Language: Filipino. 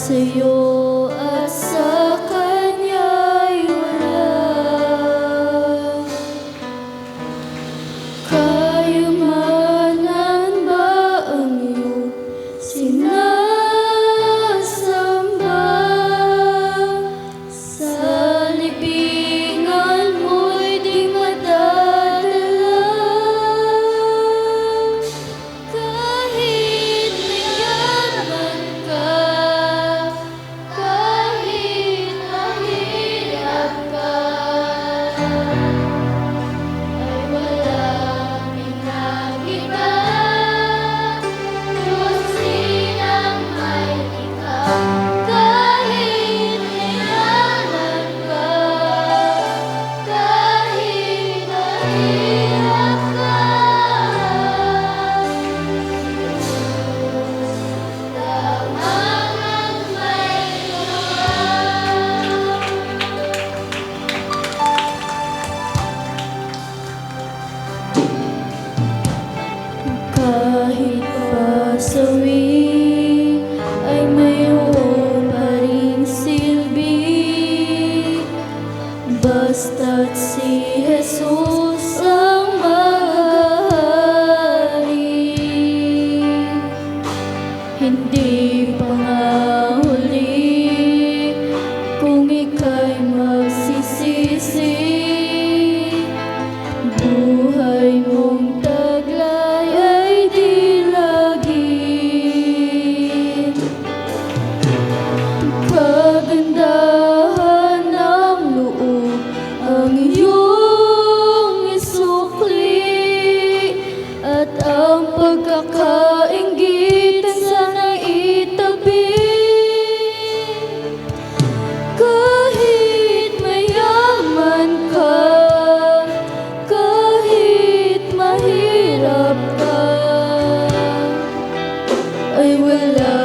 sa'yo at sa Kanya'y wala kayamanan ba ang iyong sinasamba? Sa libingan mo'y di madadala kahit mayaman ka, kahit mahirap ka, ay walang pinagita. Diyos din ang may likha. Kahit mayaman ka, kahit mahirap ka, lamang ang may likha. Kahit pasawi ay mayroon pa ring silbi, basta't si Jesus ang maghahari. Hindi pa nga huli kung ika'y magsisisi, buhay mong taglay ay di lagim. Kagandahan ng loob ang iyong isukli, at ang pagkakainggitan sana'y itabi. Kahit mayaman ka, kahit mahirap ka, ay wala